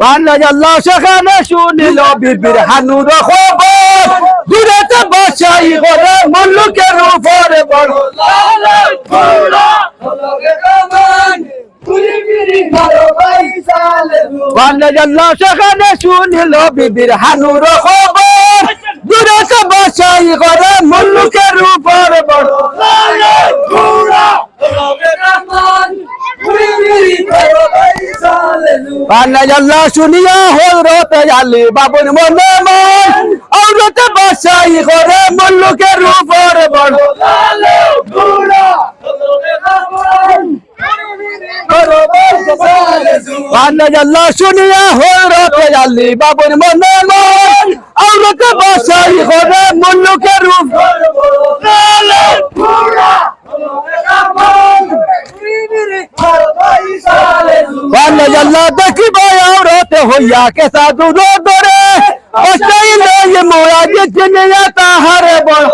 বান্না আল্লাহ সেখানে শুনিল বিবির হানুর খবর দূরেতে বসাই করে মুলুকের উপরে বড় বান্না আল্লাহ সেখানে শুনিল বিবির হানুর খবর দূরেতে বসাই করে মুলুকের উপরে বড় বান্না আল্লাহ শুনিয়া হযরত আলী বাবুর মনে মন আওরতে বসাই করে মুলুকের উপরে বড় বান্না আল্লাহ শুনিয়া হযরত আলী বাবুর মনে মন আওরতে বসাই করে মুলুকের উপরে বান্না আল্লাহ দেখিব আওরতে হইয়া কেসা দুধ ধরে বসাই লই মোরা যে চিনিয়া তাহারে বড়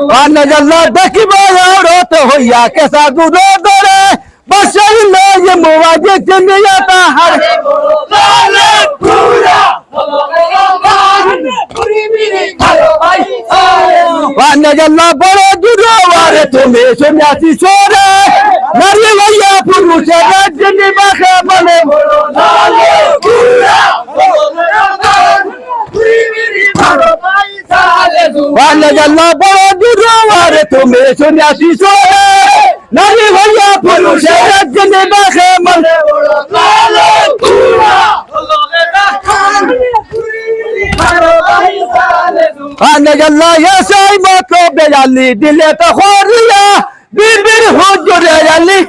বান্না আল্লাহ দেখিব আওরতে হইয়া কেসা দুধ ধরে বসাই লই মোরা যে চিনিয়া তাহারে বান্না আল্লাহ বড় দুর্বারে তুমি সন্ন্যাসী সরে নারী হইয়া পুরুষের জন্য বাসা বলে বান্না আল্লাহ বড় দুর্বারে তুমি সন্ন্যাসী সরে নারী হইয়া পুরুষের জন্য বাসা বলে বান্না আল্লাহ এসাই মতো বেজালি দিলে তো খরিয়া বিবির হুজুরে আলী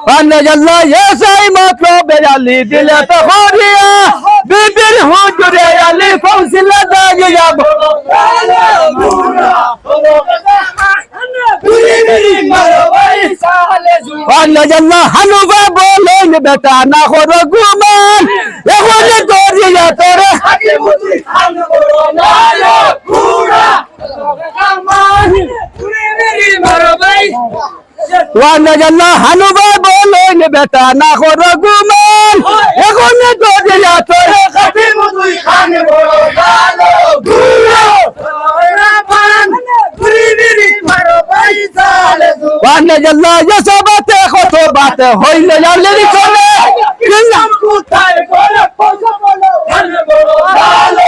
বান্না আল্লাহ এসাই মতো বেজালি দিলে তো খরিয়া বিবির হুজুরে আলী ফৌসিলা দাগে যাব বান্না আল্লাহ হানুবা বলেন বেটা না করো গুমান এখন করিয়া তোরে বান্না আল্লাহ হানুবা বলেন বেটা না করো গুমান এখন করিয়া তোরে বান্না আল্লাহ সবাতে কত বাত হইলে জানলে চলে কিলাম কোথায় করে পয়সা বলো জানে বড় ভালো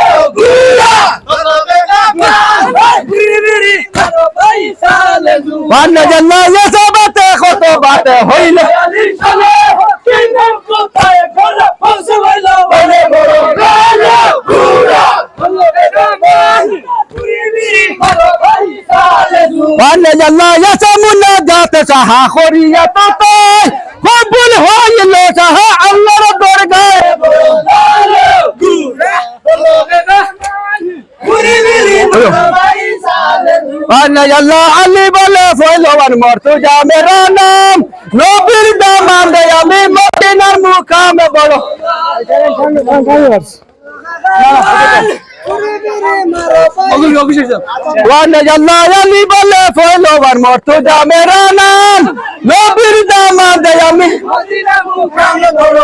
বান্না আল্লাহ সবাতে কত বাত হইলে চলে কিলাম কোথায় করে পয়সা বলো জানে বড় ভালো বান্না আল্লাহ ইয়াসামুনা জাত সাহা খরিয়া তাই কবুল হইল সাহা আল্লাহর দরগায় বান্না আল্লাহ আলী বলে ফয়লওয়ান মর্তুজা মেরা নাম নবীর দামান দে আমি মদিনার মুকামে বড় বান্না আল্লাহ আলী বলে ফয়লওয়ান মর্তুজা মেরা নাম নবীর দামান দে আমি মদিনার মুকামে বড়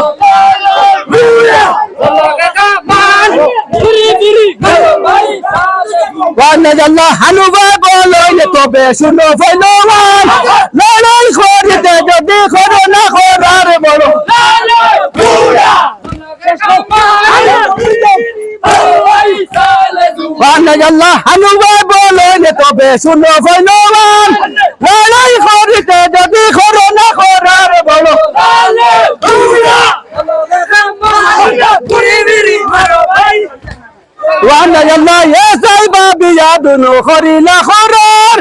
বান্না আল্লাহ হানুবা বলেন তবে শুনো ফয়লওয়ান লড়াই করিতে যদি করো না করার বড় বান্না আল্লাহ হানুবা বলেন তবে শুনো ফয়লওয়ান লড়াই করিতে যদি করো না করার বড় বান্না আল্লাহ এসাই বাবিয়া দুনো করিলা খরার